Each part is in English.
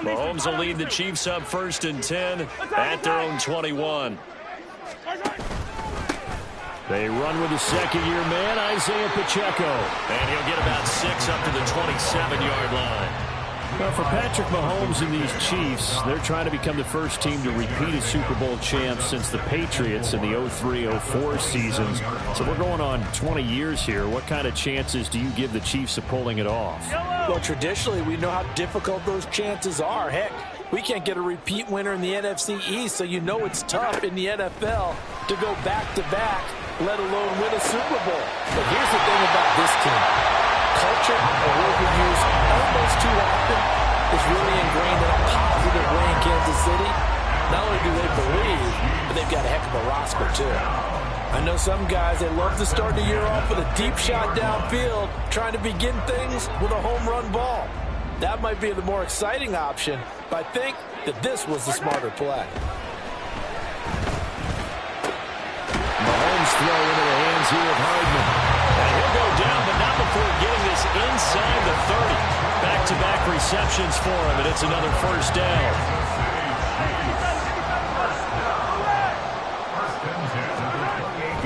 Mahomes will lead the Chiefs up 1st and 10 at their own 21. They run with the second-year man, Isaiah Pacheco. And he'll get about 6 up to the 27-yard line. Well, for Patrick Mahomes and these Chiefs, they're trying to become the first team to repeat as Super Bowl champs since the Patriots in the 03-04 seasons. So we're going on 20 years here. What kind of chances do you give the Chiefs of pulling it off? Well, traditionally, we know how difficult those chances are. Heck, we can't get a repeat winner in the NFC East, so you know it's tough in the NFL to go back-to-back, let alone win a Super Bowl. But here's the thing about this team. Culture, a word we use almost too often, is really ingrained in a positive way in Kansas City. Not only do they believe, but they've got a heck of a roster, too. I know some guys, they love to start the year off with a deep shot downfield, trying to begin things with a home run ball. That might be the more exciting option, but I think that this was the smarter play. Mahomes throw into the hands here of Hardman. And he'll go down, but not before getting this inside the 30. Back-to-back receptions for him, and it's another 1st down.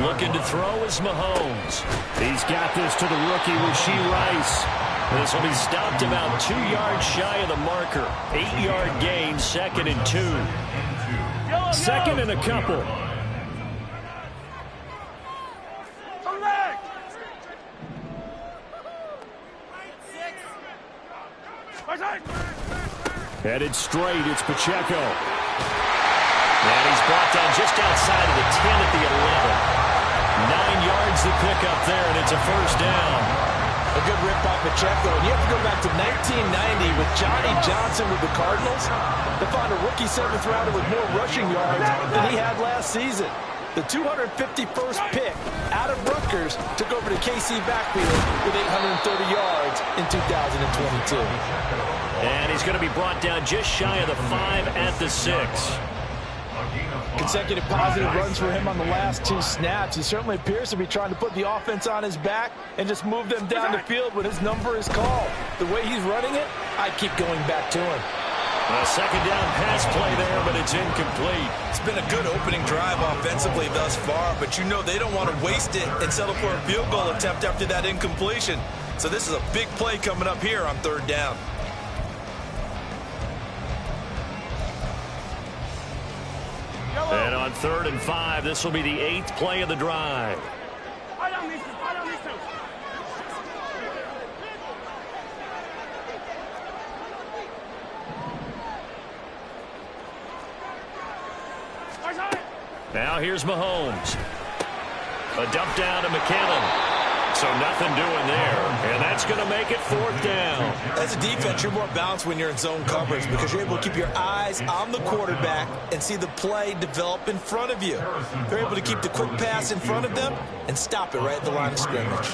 Looking to throw is Mahomes. He's got this to the rookie, Rashee Rice. This will be stopped about 2 yards shy of the marker. 8-yard gain, 2nd and 2. 2nd and a couple. Headed straight, it's Pacheco. And he's brought down just outside of the 10 at the 11. 9 yards the pickup there, and it's a 1st down. A good rip by Pacheco. And you have to go back to 1990 with Johnny Johnson with the Cardinals to find a rookie 7th rounder with more rushing yards than he had last season. The 251st pick out of Rutgers took over the KC backfield with 830 yards in 2022. And he's going to be brought down just shy of the 5 at the 6. Consecutive positive runs for him on the last 2 snaps. He certainly appears to be trying to put the offense on his back and just move them down the field when his number is called. The way he's running it, I'd keep going back to him. A 2nd down pass play there, but it's incomplete. It's been a good opening drive offensively thus far, but you know they don't want to waste it and settle for a field goal attempt after that incompletion. So this is a big play coming up here on 3rd down. And on 3rd and 5, this will be the 8th play of the drive. Now here's Mahomes. A dump down to McKinnon. So nothing doing there. And that's going to make it 4th down. As a defense, you're more balanced when you're in zone coverage because you're able to keep your eyes on the quarterback and see the play develop in front of you. You're able to keep the quick pass in front of them and stop it right at the line of scrimmage.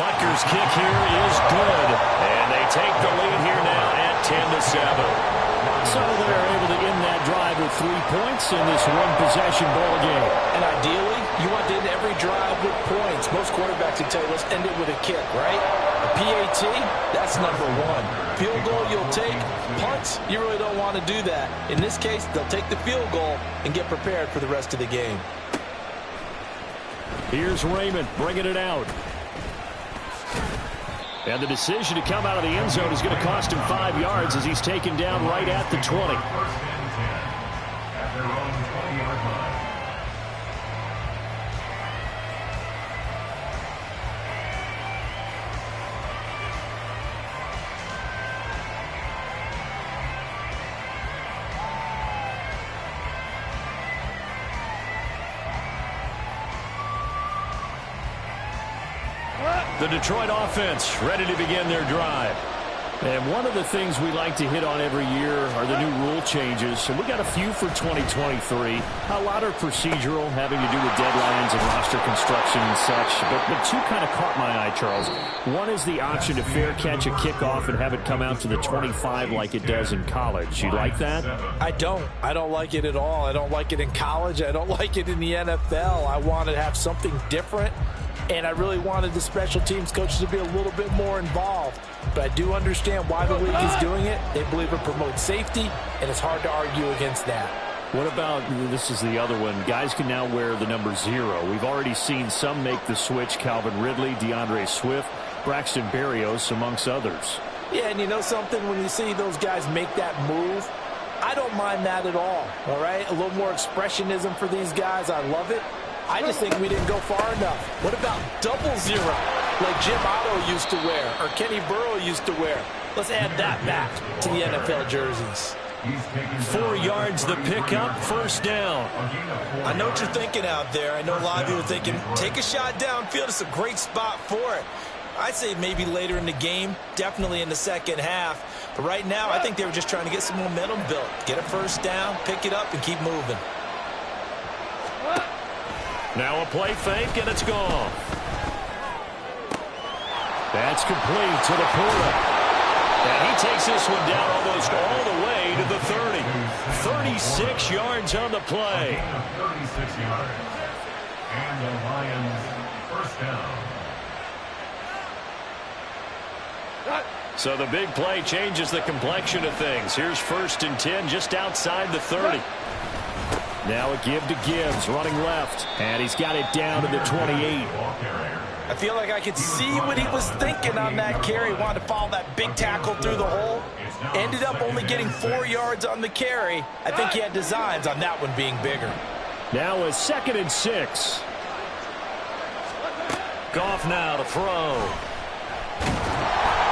Butker's kick here is good. And they take the lead here now at 10-7. So they're able to end that drive with 3 points in this one-possession ball game. And ideally, you want to end every drive with points. Most quarterbacks would tell you, let's end it with a kick, right? A PAT, that's number 1. Field goal you'll take. Punts, you really don't want to do that. In this case, they'll take the field goal and get prepared for the rest of the game. Here's Raymond bringing it out. And the decision to come out of the end zone is going to cost him 5 yards as he's taken down right at the 20. The Detroit offense ready to begin their drive. And one of the things we like to hit on every year are the new rule changes. And we got a few for 2023. A lot are procedural, having to do with deadlines and roster construction and such. But 2 kind of caught my eye, Charles. One is the option to fair catch a kickoff and have it come out to the 25 like it does in college. You like that? I don't. I don't like it at all. I don't like it in college. I don't like it in the NFL. I want to have something different. and I really wanted the special teams coaches to be a little bit more involved. But I do understand why the league is doing it. They believe it promotes safety, and it's hard to argue against that. What about, this is the other one, guys can now wear the number 0. We've already seen some make the switch, Calvin Ridley, DeAndre Swift, Braxton Berrios, amongst others. Yeah, and you know something? When you see those guys make that move, I don't mind that at all right? A little more expressionism for these guys. I love it. I just think we didn't go far enough. What about 00, like Jim Otto used to wear or Kenny Burrow used to wear? Let's add that back to the NFL jerseys. 4 yards the pickup, first down. I know what you're thinking out there. I know a lot of you are thinking, take a shot downfield. It's a great spot for it. I'd say maybe later in the game, definitely in the second half. But right now, I think they were just trying to get some momentum built. Get a first down, pick it up, and keep moving. Now a play fake, and it's gone. That's complete to the Porter. And he takes this one down almost all the way to the 30. 36 yards on the play. 36 yards. And the Lions first down. So the big play changes the complexion of things. Here's 1st and 10 just outside the 30. Now a give to Gibbs, running left. And he's got it down to the 28. I feel like I could see what he was thinking on that carry. Wanted to follow that big tackle through the hole. Ended up only getting 4 yards on the carry. I think he had designs on that one being bigger. Now a 2nd and 6. Goff now to throw.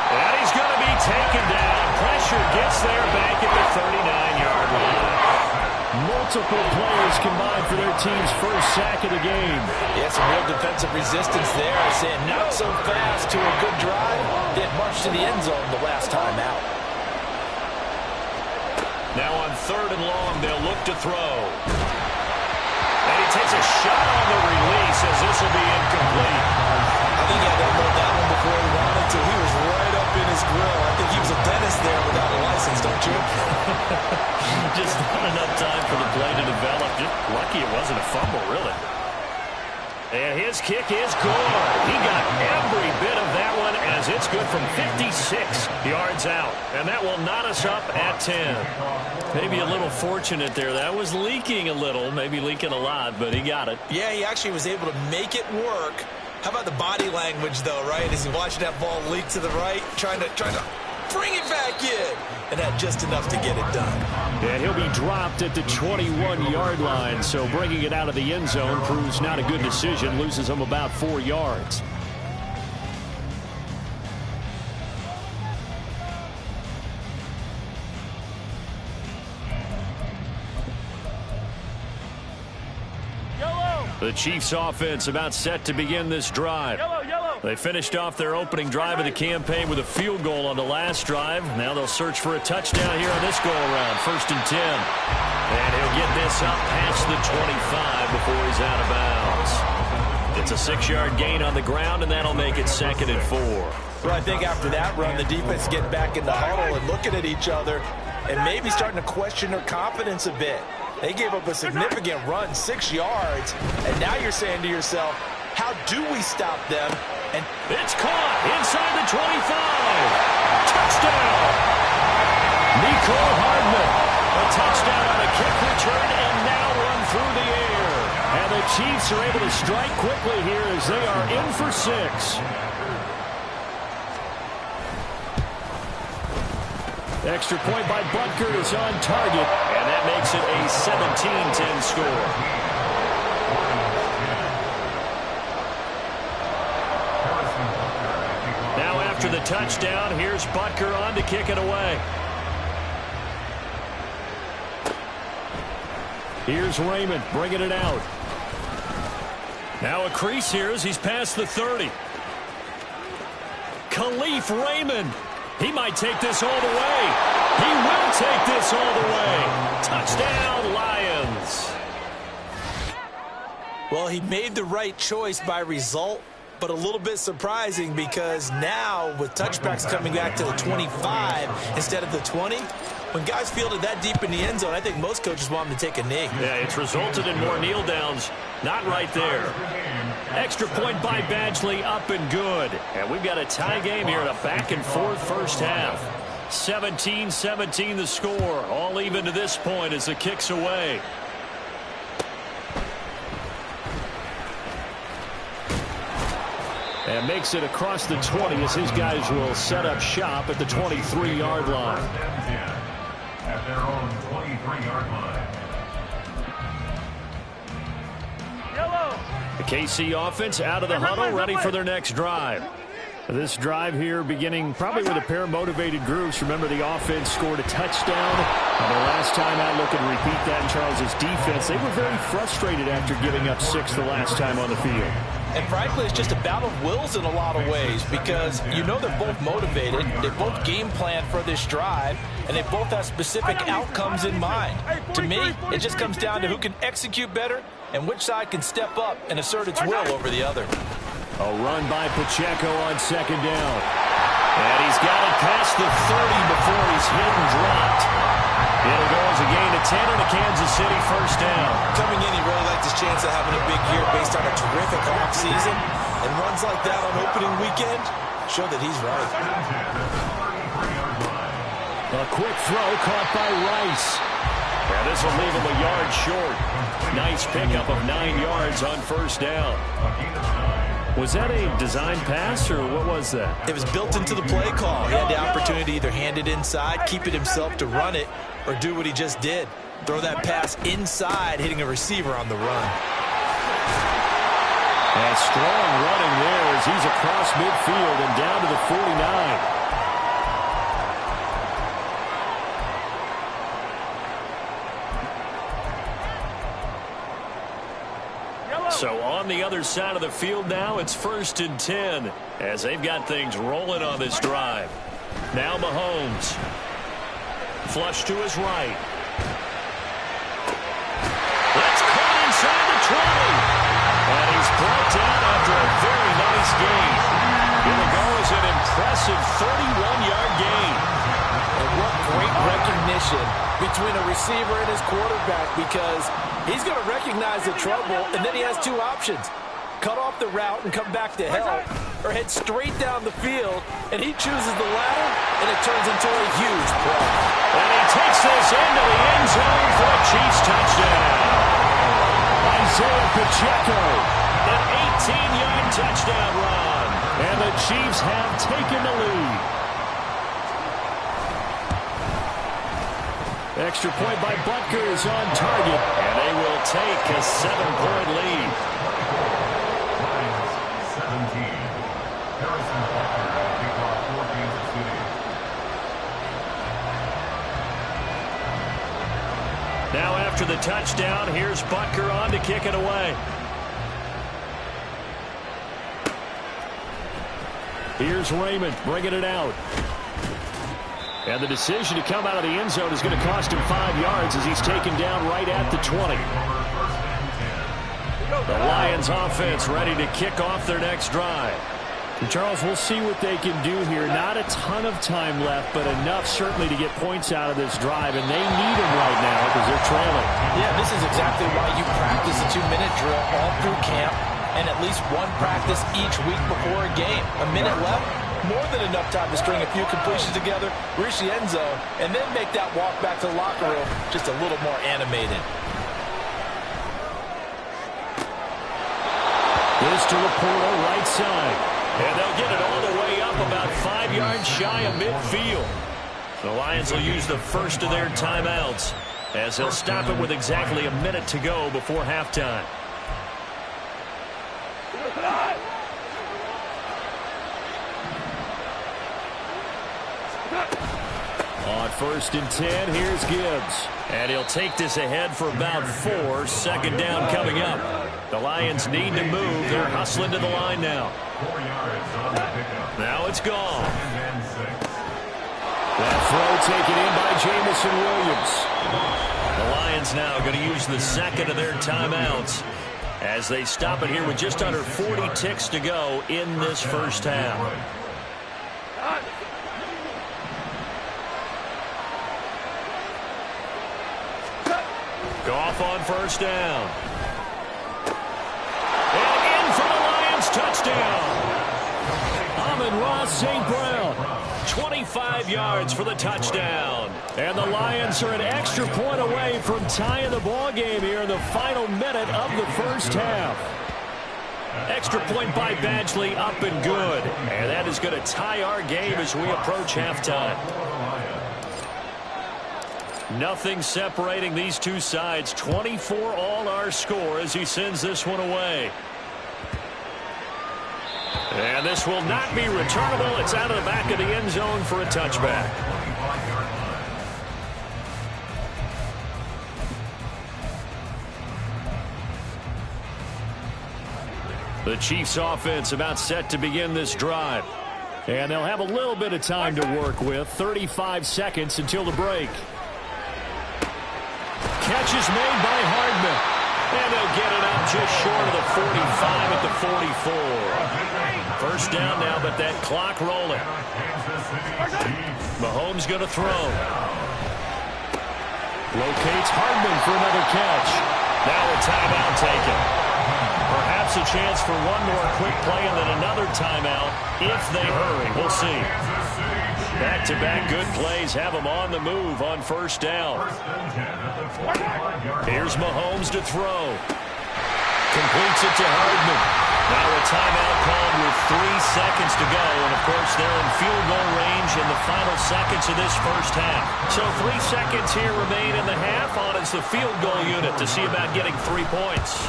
And he's going to be taken down. Pressure gets there back at the 39-yard line. Multiple players combined for their team's first sack of the game. Yeah, some real defensive resistance there. Saying not so fast to a good drive. Didn't march to the end zone the last time out. Now on 3rd and long, they'll look to throw. And he takes a shot on the release as this will be incomplete. I think he had to unload that one before he wanted to. He was right up in his grill. I think he was a dentist there without a license, don't you? Just not enough time for the play to develop. Just lucky it wasn't a fumble, really. And his kick is good. He got every bit of that one as it's good from 56 yards out. And that will knot us up at 10. Maybe a little fortunate there. That was leaking a little, maybe leaking a lot, but he got it. Yeah, he actually was able to make it work. How about the body language, though, right? As he watched that ball leak to the right, trying to bring it back in. And had just enough to get it done. Yeah, he'll be dropped at the 21-yard line, so bringing it out of the end zone proves not a good decision. Loses him about 4 yards. The Chiefs offense about set to begin this drive. They finished off their opening drive of the campaign with a field goal on the last drive. Now they'll search for a touchdown here on this go-around. 1st and 10. And he'll get this up past the 25 before he's out of bounds. It's a 6-yard gain on the ground, and that'll make it 2nd and 4. Well, I think after that run, the defense getting back in the huddle and looking at each other and maybe starting to question their confidence a bit. They gave up a significant run, 6 yards, and now you're saying to yourself, how do we stop them? And it's caught inside the 25. Touchdown! Mecole Hardman. A touchdown on a kick return and now run through the air. And the Chiefs are able to strike quickly here as they are in for 6. Extra point by Butker is on target. And that makes it a 17-10 score. Now after the touchdown, here's Butker on to kick it away. Here's Raymond bringing it out. Now a crease here as he's past the 30. Khalif Raymond. He might take this all the way. He will take this all the way. Touchdown, Lions. Well, he made the right choice by result, but a little bit surprising because now with touchbacks coming back to the 25 instead of the 20, when guys field it that deep in the end zone, I think most coaches want them to take a knee. Yeah, it's resulted in more kneel downs. Not right there. Extra point by Badgley, up and good. And we've got a tie game here in a back-and-forth first half. 17-17 the score. All even to this point as the kick's away. And makes it across the 20 as his guys will set up shop at the 23-yard line. At their own 23-yard line. The KC offense out of the huddle, ready for their next drive. This drive here beginning probably with a pair of motivated groups. Remember, the offense scored a touchdown. And the last time out, looking to repeat that in Charles's defense. They were very frustrated after giving up 6 the last time on the field. And frankly, it's just a battle of wills in a lot of ways because you know they're both motivated. They both game plan for this drive, and they both have specific outcomes in mind. To me, it just comes down to who can execute better and which side can step up and assert its will over the other. A run by Pacheco on second down. And he's got it past the 30 before he's hit and dropped. It'll go as a gain of 10 and a Kansas City first down. Coming in, he really liked his chance of having a big year based on a terrific offseason. And runs like that on opening weekend show that he's right. A quick throw caught by Rice. Yeah, this will leave him a yard short. Nice pickup of 9 yards on first down. Was that a design pass, or what was that? It was built into the play call. He had the opportunity to either hand it inside, keep it himself to run it, or do what he just did. Throw that pass inside, hitting a receiver on the run. And strong running there as he's across midfield and down to the 49. So on the other side of the field now, it's 1st and 10 as they've got things rolling on this drive. Now Mahomes. Flush to his right. That's caught inside the 20. And he's brought down after a very nice gain. Here we go is an impressive 31-yard gain. And what great recognition between a receiver and his quarterback, because he's going to recognize the trouble, and then he has 2 options. Cut off the route and come back to help, or head straight down the field, and he chooses the latter, and it turns into a huge play. And he takes this into the end zone for a Chiefs touchdown. Isaiah Pacheco. An 18-yard touchdown run. And the Chiefs have taken the lead. Extra point by Butker is on target. And they will take a 7-point lead. 17. Harrison Butker will kick off for Kansas City. Now after the touchdown, here's Butker on to kick it away. Here's Raymond bringing it out. And the decision to come out of the end zone is going to cost him 5 yards as he's taken down right at the 20. The Lions offense ready to kick off their next drive. And Charles, we'll see what they can do here. Not a ton of time left, but enough certainly to get points out of this drive, and they need them right now because they're trailing. Yeah, this is exactly why you practice a 2-minute drill all through camp and at least one practice each week before a game. A minute left, more than enough time to string a few completions together, reach the end zone, and then make that walk back to the locker room just a little more animated. This to Laporta, right side. And they'll get it all the way up about 5 yards shy of midfield. The Lions will use the first of their timeouts as they'll stop it with exactly a minute to go before halftime. On 1st and 10, here's Gibbs. And he'll take this ahead for about 4. Second down coming up. The Lions need to move. They're hustling to the line now. 4 yards on the pickup. Now it's gone. And 6. That throw taken in by Jamison Williams. The Lions now going to use the second of their timeouts. as they stop it here with just under 40 ticks to go in this first half. Goff on first down. And in for the Lions, touchdown. Amon-Ra St. Brown, 25 yards for the touchdown. And the Lions are an extra point away from tying the ball game here in the final minute of the first half. Extra point by Badgley, up and good. And that is going to tie our game as we approach halftime. Nothing separating these two sides. 24 all our score as he sends this one away. And this will not be returnable. It's out of the back of the end zone for a touchback. The Chiefs offense about set to begin this drive. And they'll have a little bit of time to work with. 35 seconds until the break. Catch is made by Hardman. And they'll get it out just short of the 45 at the 44. First down now, but that clock rolling. Mahomes going to throw. Locates Hardman for another catch. Now a timeout taken. Perhaps a chance for one more quick play and then another timeout if they hurry. We'll see. Back-to-back good plays have them on the move on first down. Here's Mahomes to throw. Completes it to Hardman. Now a timeout called with 3 seconds to go. And, of course, they're in field goal range in the final seconds of this first half. So 3 seconds here remain in the half on as the field goal unit to see about getting 3 points.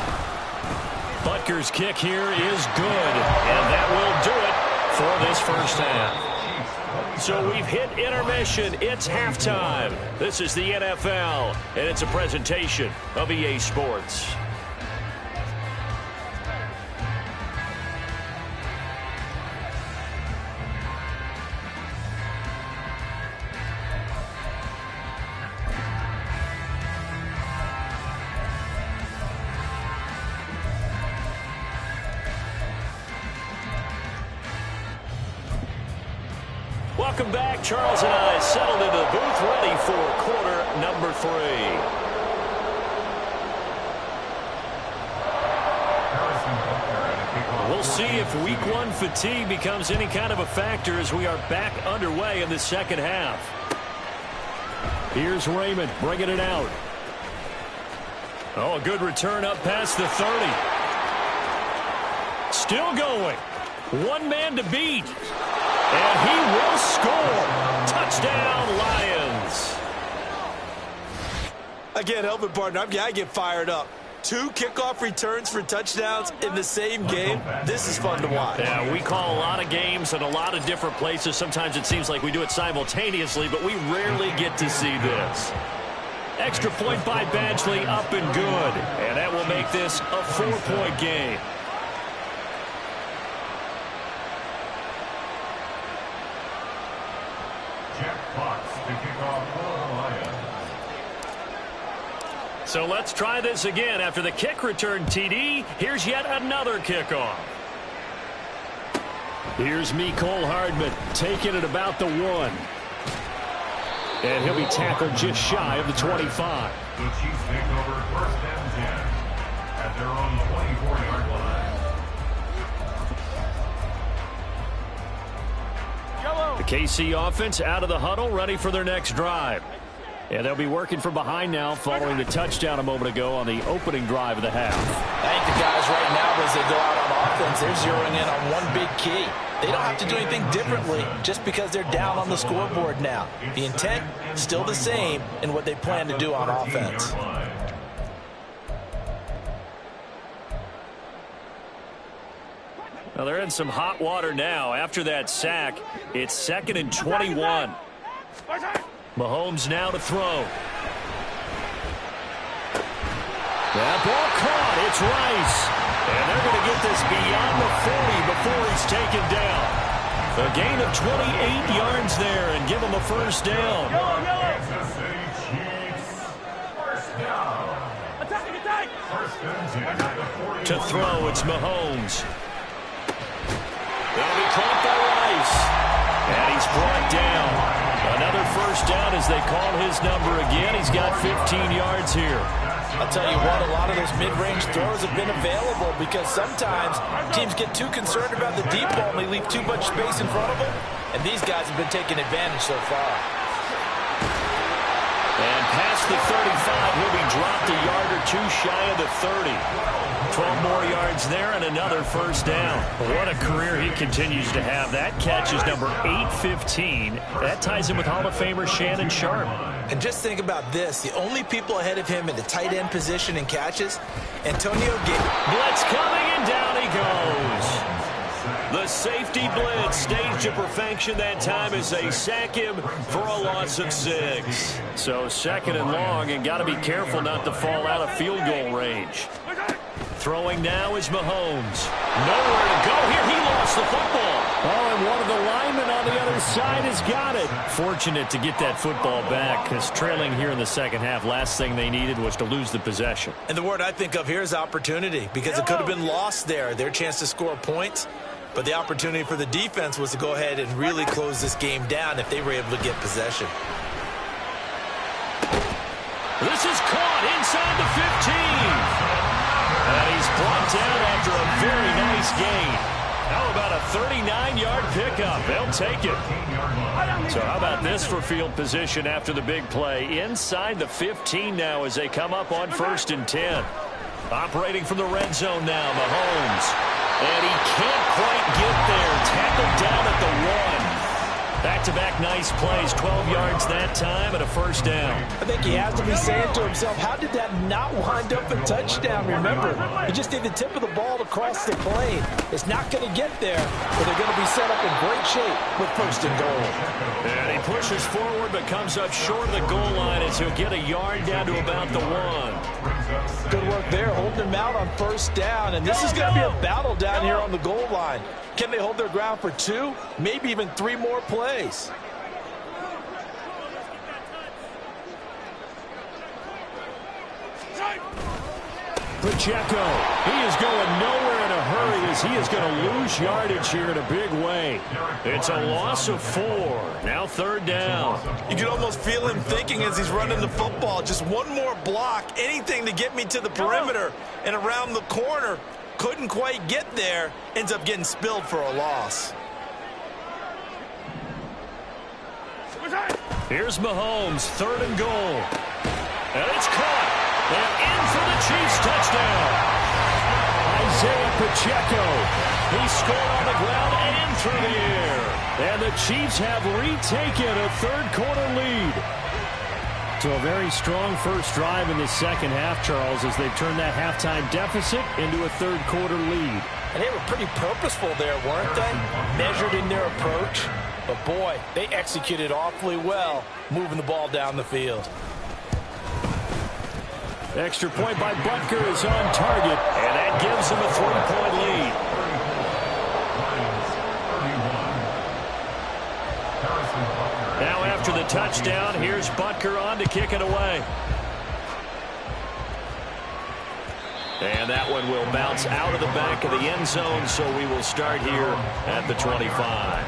Butker's kick here is good. And that will do it for this first half. So we've hit intermission. It's halftime. This is the NFL, and it's a presentation of EA Sports. Welcome back. Charles and I settled into the booth, ready for quarter number 3. We'll see if week 1 fatigue becomes any kind of a factor as we are back underway in the second half. Here's Raymond bringing it out. Oh, a good return up past the 30. Still going. One man to beat. And he will score. Touchdown, Lions. Again, helping partner, I get fired up. 2 kickoff returns for touchdowns in the same game. This is fun to watch. Yeah, we call a lot of games in a lot of different places. Sometimes it seems like we do it simultaneously, but we rarely get to see this. Extra point by Badgley, up and good. And that will make this a 4-point game. So let's try this again. After the kick return TD, here's yet another kickoff. Here's Mecole Hardman taking it about the 1. And he'll be tackled just shy of the 25. The Chiefs take over first and 10 at their own 24-yard line. The KC offense out of the huddle, ready for their next drive. And they'll be working from behind now following the touchdown a moment ago on the opening drive of the half. I think the guys right now, as they go out on offense, they're zeroing in on one big key. They don't have to do anything differently just because they're down on the scoreboard now. The intent, still the same in what they plan to do on offense. Well, they're in some hot water now. After that sack, it's 2nd and 21. Mahomes now to throw. That ball caught. It's Rice. And they're going to get this beyond the 40 before he's taken down. A gain of 28 yards there and give him a first down. Kansas City Chiefs, first down. Attack! To throw, it's Mahomes. They'll be caught by Rice. And he's brought down. Another first down as they call his number again. He's got 15 yards here. I'll tell you what, a lot of those mid-range throws have been available because sometimes teams get too concerned about the deep ball and they leave too much space in front of them. And these guys have been taking advantage so far. And past the 35, he'll be dropped a yard or two shy of the 30. 12 more yards there and another first down. What a career he continues to have. That catch is number 815. That ties him with Hall of Famer Shannon Sharpe. And just think about this. The only people ahead of him in the tight end position in catches, Antonio Gibson. Blitz coming, and down he goes. The safety blitz staged to perfection that time as they sack him for a loss of 6. So second and long, and got to be careful not to fall out of field goal range. Throwing now is Mahomes. Nowhere to go here. He lost the football. Oh, and one of the linemen on the other side has got it. Fortunate to get that football back, because trailing here in the second half, last thing they needed was to lose the possession. And the word I think of here is opportunity, because it could have been lost there. Their chance to score points. But the opportunity for the defense was to go ahead and really close this game down if they were able to get possession. This is caught inside the 15. And he's brought down after a very nice gain. How about a 39-yard pickup? They'll take it. So how about this for field position after the big play? Inside the 15 now as they come up on 1st and 10. Operating from the red zone now, Mahomes. And he can't quite get there. Tackled down at the 1. Back-to-back nice plays, 12 yards that time and a first down. I think he has to be saying to himself, how did that not wind up a touchdown? Remember, he just did the tip of the ball to cross the plane. It's not going to get there, but they're going to be set up in great shape with 1st and goal. And he pushes forward but comes up short of the goal line as he'll get a yard down to about the 1. Good work there, holding him out on 1st down, and this is going to be a battle down here on the goal line. Can they hold their ground for 2, maybe even 3 more plays? Pacheco, he is going nowhere in a hurry as he is going to lose yardage here in a big way. It's a loss of 4. Now 3rd down. You can almost feel him thinking as he's running the football. Just one more block, anything to get me to the perimeter and around the corner. Couldn't quite get there. Ends up getting spilled for a loss. Here's Mahomes, 3rd and goal. And it's caught. And in for the Chiefs touchdown. Isaiah Pacheco. He scored on the ground and through the air. And the Chiefs have retaken a 3rd quarter lead. So a very strong first drive in the second half, Charles, as they've turned that halftime deficit into a 3rd quarter lead. And they were pretty purposeful there, weren't they? Measured in their approach. But boy, they executed awfully well, moving the ball down the field. Extra point by Butker is on target. And that gives them a 3-point lead. Now after the touchdown, here's Butker on to kick it away. And that one will bounce out of the back of the end zone, so we will start here at the 25.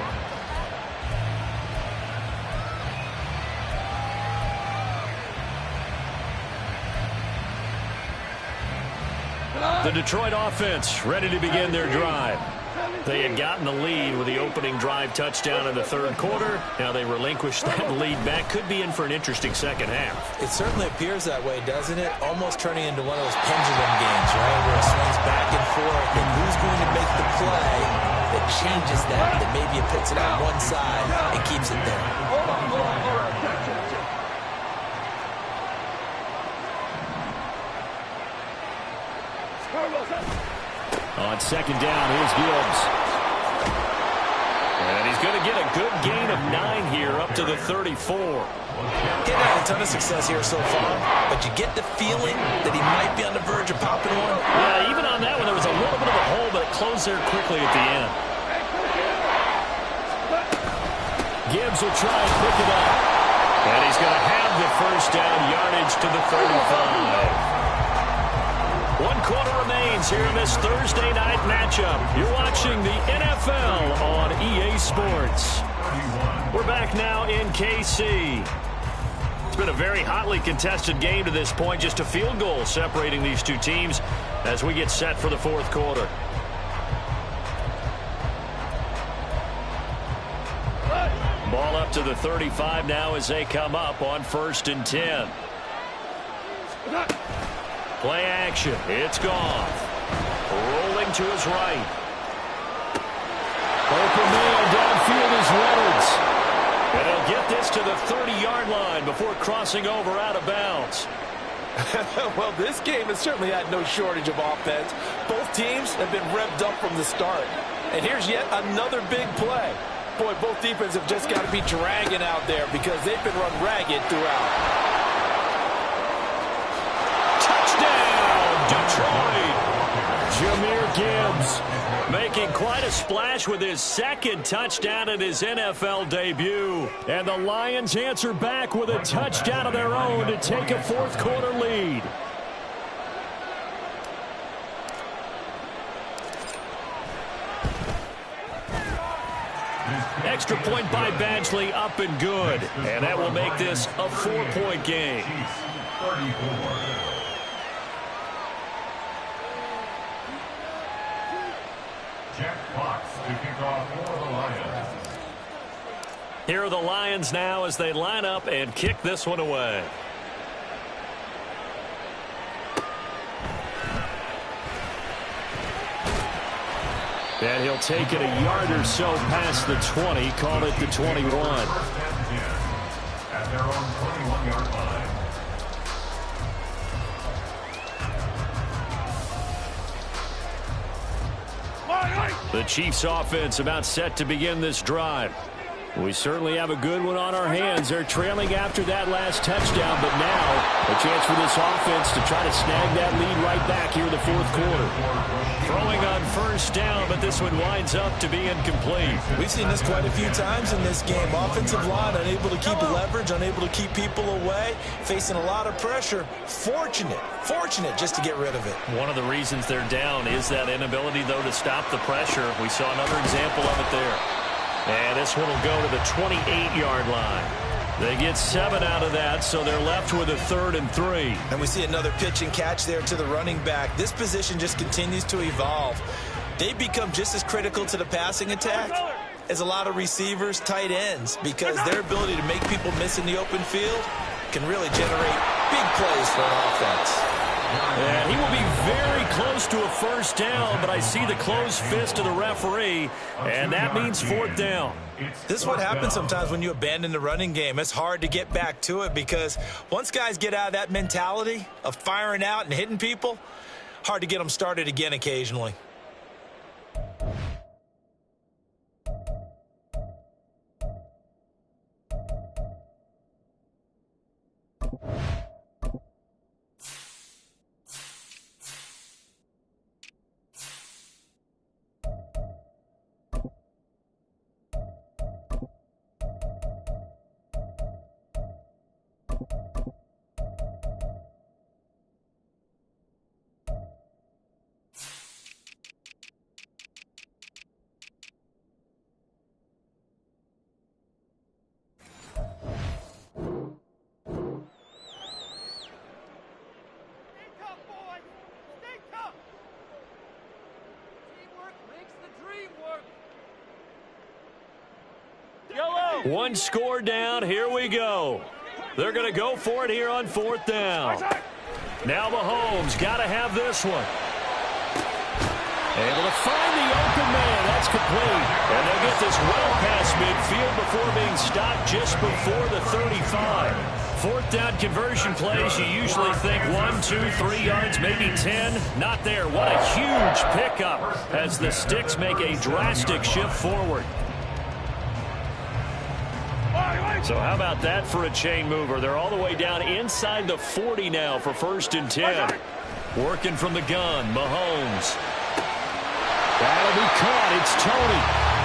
The Detroit offense ready to begin their drive. They had gotten the lead with the opening drive touchdown in the 3rd quarter. Now they relinquished that lead back. Could be in for an interesting second half. It certainly appears that way, doesn't it? Almost turning into one of those pendulum games, right? Where it swings back and forth, and who's going to make the play that changes that maybe it puts it on one side and keeps it there. On 2nd down, here's Gibbs. And he's going to get a good gain of 9 here up to the 34. He's had a ton of success here so far, but you get the feeling that he might be on the verge of popping one. Yeah, even on that one, there was a little bit of a hole, but it closed there quickly at the end. Gibbs will try and pick it up. And he's going to have the first down yardage to the 35. 1 quarter remains here in this Thursday night matchup. You're watching the NFL on EA Sports. We're back now in KC. It's been a very hotly contested game to this point. Just a field goal separating these two teams as we get set for the fourth quarter. Ball up to the 35 now as they come up on 1st and 10. Play action. It's gone. Rolling to his right. Open man downfield is Reynolds. And he'll get this to the 30-yard line before crossing over out of bounds. Well, this game has certainly had no shortage of offense. Both teams have been revved up from the start. And here's yet another big play. Boy, both defenses have just got to be dragging out there because they've been run ragged throughout. Touchdown, Detroit! Jahmyr Gibbs making quite a splash with his second touchdown in his NFL debut. And the Lions answer back with a touchdown of their own to take a fourth quarter lead. Extra point by Badgley, up and good. And that will make this a 4-point game. 34. Jack Fox to kick off for the Lions. Here are the Lions now as they line up and kick this one away. And he'll take it a yard or so past the 20, call it the 21. At their own 21-yard line. The Chiefs offense about set to begin this drive. We certainly have a good one on our hands. They're trailing after that last touchdown, but now a chance for this offense to try to snag that lead right back here in the fourth quarter. Throwing on 1st down, but this one winds up to be incomplete. We've seen this quite a few times in this game. Offensive line unable to keep leverage, unable to keep people away, facing a lot of pressure. Fortunate just to get rid of it. One of the reasons they're down is that inability, though, to stop the pressure. We saw another example of it there. And this one will go to the 28-yard line. They get 7 out of that, so they're left with a 3rd and 3. And we see another pitch and catch there to the running back. This position just continues to evolve. They become just as critical to the passing attack as a lot of receivers, tight ends, because their ability to make people miss in the open field can really generate big plays for an offense. And he will be very close to a 1st down, but I see the closed fist of the referee, and that means 4th down. This is what happens sometimes when you abandon the running game. It's hard to get back to it because once guys get out of that mentality of firing out and hitting people, hard to get them started again occasionally. One score down. Here we go. They're going to go for it here on 4th down. Now Mahomes got to have this one. Able to find the open man. That's complete. And they'll get this well past midfield before being stopped just before the 35. 4th down conversion plays, you usually think 1, 2, 3 yards, maybe 10. Not there. What a huge pickup as the Sticks make a drastic shift forward. So how about that for a chain mover? They're all the way down inside the 40 now for 1st and 10. Working from the gun, Mahomes. That'll be caught. It's Tony.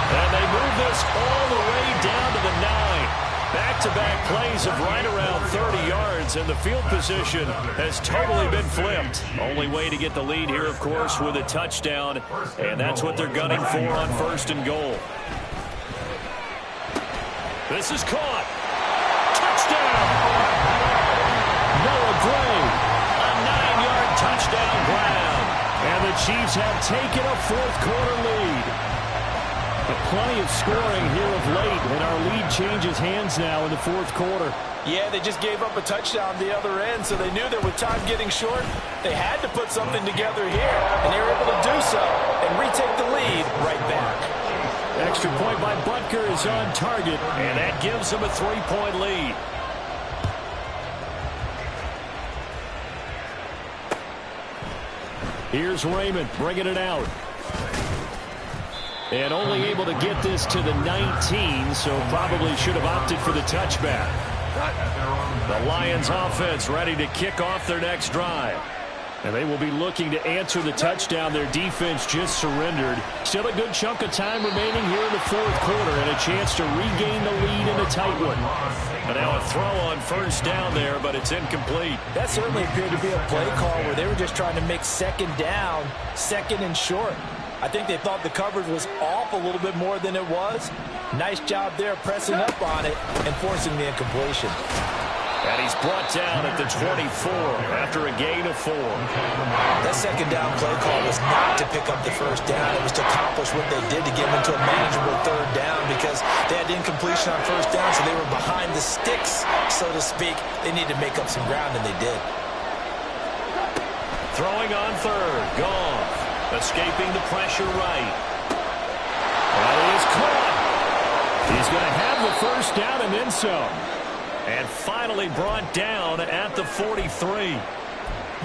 And they move this all the way down to the 9. Back back-to-back plays of right around 30 yards, and the field position has totally been flipped. Only way to get the lead here, of course, with a touchdown, and that's what they're gunning for on 1st and goal. This is caught. Touchdown! Noah Gray, a 9-yard touchdown grab. And the Chiefs have taken a 4th-quarter lead. But plenty of scoring here of late, and our lead changes hands now in the 4th quarter. Yeah, they just gave up a touchdown the other end, so they knew that with time getting short, they had to put something together here, and they were able to do so and retake the lead right back. Extra point by Butker is on target, and that gives them a 3-point lead. Here's Raymond bringing it out. And only able to get this to the 19, so probably should have opted for the touchback. The Lions offense ready to kick off their next drive. And they will be looking to answer the touchdown their defense just surrendered. Still a good chunk of time remaining here in the 4th quarter and a chance to regain the lead in a tight one. And now a throw on 1st down there, but it's incomplete. That certainly appeared to be a play call where they were just trying to make 2nd down, 2nd and short. I think they thought the coverage was off a little bit more than it was. Nice job there pressing up on it and forcing the incompletion. And he's brought down at the 24 after a gain of 4. That 2nd down play call was not to pick up the 1st down. It was to accomplish what they did to get them into a manageable 3rd down because they had incompletion on 1st down, so they were behind the sticks, so to speak. They needed to make up some ground, and they did. Throwing on 3rd. Goff escaping the pressure right. And he is caught. He's going to have the 1st down and then some. And finally brought down at the 43.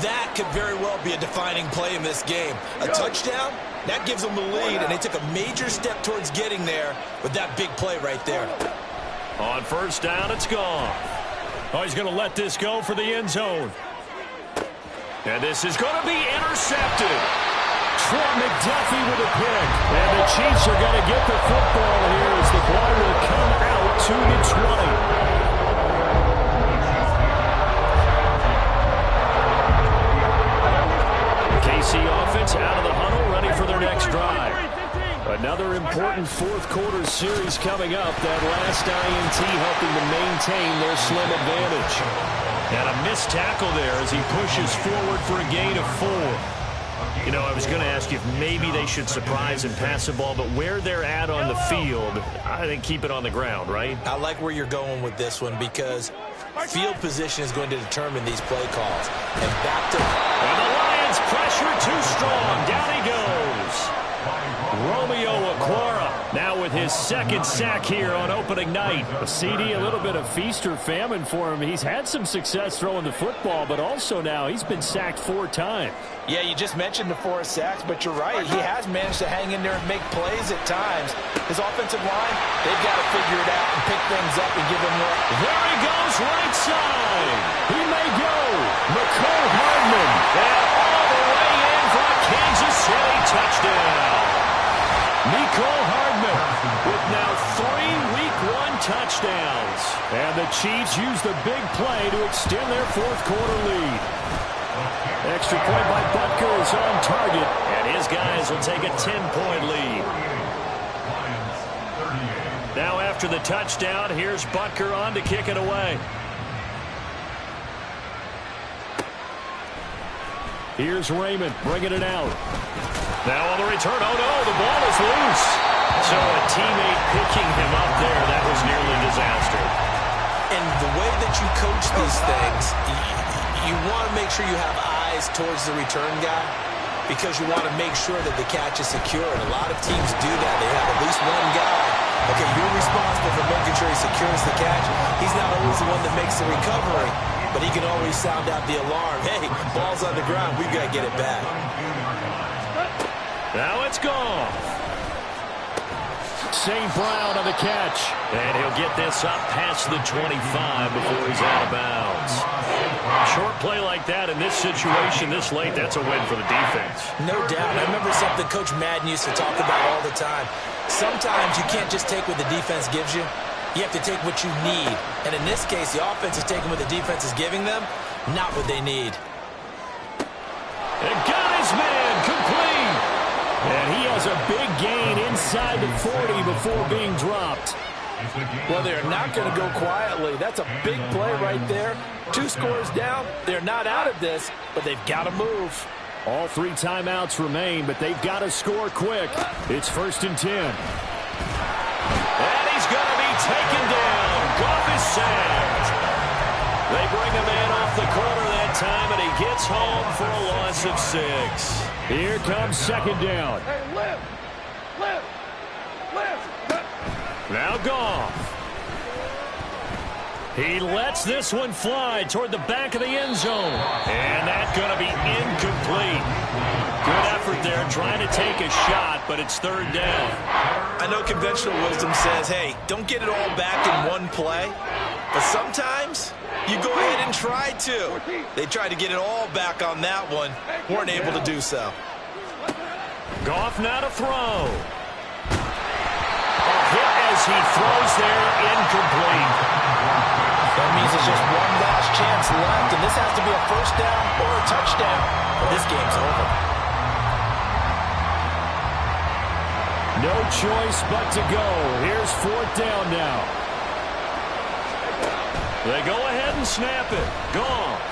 That could very well be a defining play in this game. A touchdown, that gives them the lead, and they took a major step towards getting there with that big play right there. On 1st down, it's gone. Oh, he's going to let this go for the end zone. And this is going to be intercepted. Trent McDuffie with a pick. And the Chiefs are going to get the football here as the ball will come out to the 20. KC offense out of the huddle, ready for their next drive. Another important 4th quarter series coming up. That last INT helping to maintain their slim advantage. And a missed tackle there as he pushes forward for a gain of 4. You know, I was going to ask you if maybe they should surprise and pass the ball, but where they're at on the field, I think keep it on the ground, right? I like where you're going with this one because field position is going to determine these play calls. And back to... And the Lions pressure too strong. Down he goes. Romeo Okwara now with his 2nd sack here on opening night. A CD, a little bit of feast or famine for him. He's had some success throwing the football, but also now he's been sacked 4 times. Yeah, you just mentioned the 4 sacks, but you're right. He has managed to hang in there and make plays at times. His offensive line, they've got to figure it out and pick things up and give him more. There he goes, right side. He may go. Mecole Hardman. And all the way in for a Kansas City touchdown. Mecole Hardman with now 3 Week 1 touchdowns. And the Chiefs use the big play to extend their 4th quarter lead. Extra point by Butker is on target, and his guys will take a 10-point lead. Now after the touchdown, here's Butker on to kick it away. Here's Raymond bringing it out. Now on the return, oh no, the ball is loose. So a teammate picking him up there, that was nearly disaster. And the way that you coach these things, you want to make sure you have eyes towards the return guy because you want to make sure that the catch is secure. And a lot of teams do that. They have at least one guy. Okay, you're responsible for making sure he secures the catch. He's not always the one that makes the recovery, but he can always sound out the alarm. Hey, ball's on the ground. We've got to get it back. Now it's gone. St. Brown on the catch. And he'll get this up past the 25 before he's out of bounds. Short play like that in this situation this late, that's a win for the defense. No doubt. I remember something Coach Madden used to talk about all the time. Sometimes you can't just take what the defense gives you. You have to take what you need. And in this case, the offense is taking what the defense is giving them, not what they need. And got his man complete. And he has a big gain inside the 40 before being dropped. Well, they're not going to go quietly. That's a big play right there. 2 scores down. They're not out of this, but they've got to move. All 3 timeouts remain, but they've got to score quick. It's 1st and 10. And he's going to be taken down. Goff is sacked. They bring a man off the corner that time, and he gets home for a loss of 6. Here comes 2nd down. Hey, lift! Now Goff. He lets this one fly toward the back of the end zone. And that's going to be incomplete. Good effort there trying to take a shot, but it's 3rd down. I know conventional wisdom says, hey, don't get it all back in one play. But sometimes you go ahead and try to. They tried to get it all back on that one. Weren't able to do so. Goff now to throw. A hit as he throws there, incomplete. That means there's just one last chance left, and this has to be a 1st down or a touchdown. This game's over. No choice but to go. Here's 4th down now. They go ahead and snap it. Goff.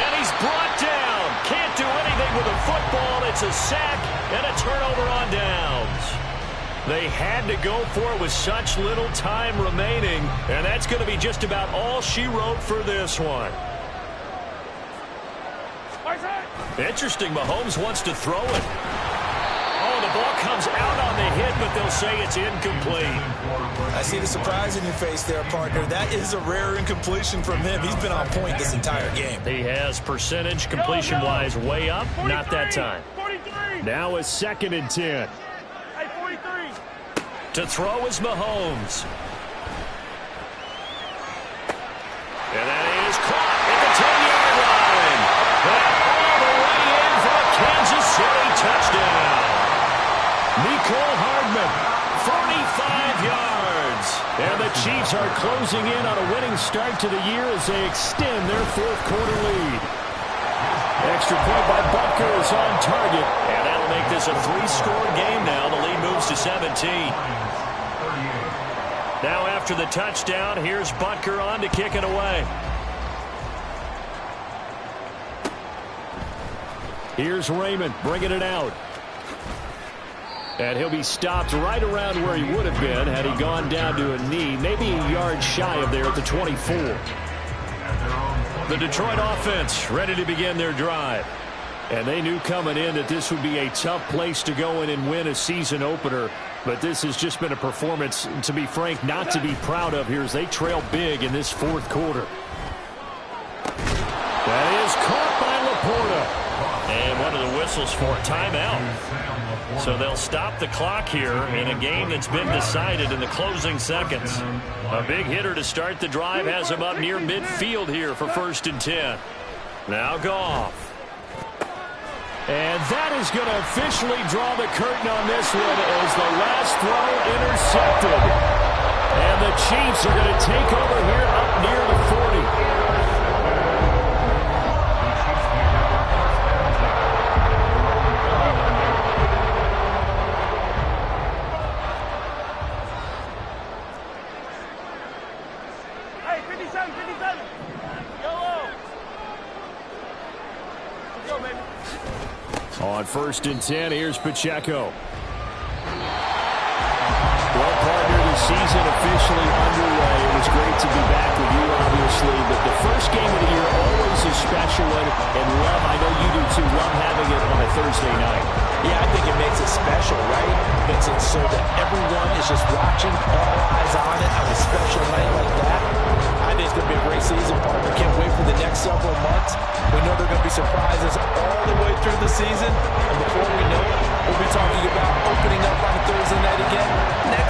And he's brought down. Can't do anything with a football. It's a sack and a turnover on downs. They had to go for it with such little time remaining, and that's going to be just about all she wrote for this one. Interesting, Mahomes wants to throw it. Oh, the ball comes out on the hit, but they'll say it's incomplete. I see the surprise in your face there, partner. That is a rare incompletion from him. He's been on point this entire game. He has percentage completion-wise way up. Not that time. 43. Now a 2nd and 10. Hey, 43. To throw is Mahomes. And that is caught at the 10-yard line. And all the way in for a Kansas City touchdown. Mecole Hardman, 45 yards. And the Chiefs are closing in on a winning start to the year as they extend their 4th quarter lead. Extra point by Butker is on target. And that'll make this a 3-score game now. The lead moves to 17. Now after the touchdown, here's Butker on to kick it away. Here's Raymond bringing it out. And he'll be stopped right around where he would have been had he gone down to a knee, maybe a yard shy of there at the 24. The Detroit offense ready to begin their drive. And they knew coming in that this would be a tough place to go in and win a season opener. But this has just been a performance, to be frank, not to be proud of here as they trail big in this 4th quarter. That is caught by Laporta. And one of the whistles for a timeout. So they'll stop the clock here in a game that's been decided in the closing seconds. A big hitter to start the drive has him up near midfield here for 1st and 10. Now Goff. And that is going to officially draw the curtain on this one as the last throw intercepted. And the Chiefs are going to take over here up near the 40. On 1st and 10, here's Pacheco. Well, partner, the season officially underway. It was great to be back with you, obviously, but the first game of the year always a special one. And love, I know you do too, love having it on a Thursday night. Yeah, I think it makes it special, right? Makes it so that everyone is just watching, all eyes on it on a special night like that. I think it's going to be a great season, partner. Can't wait for the next several months. We know there are going to be surprises all the way through the season. And before we know it, we'll be talking about opening up on a Thursday night again next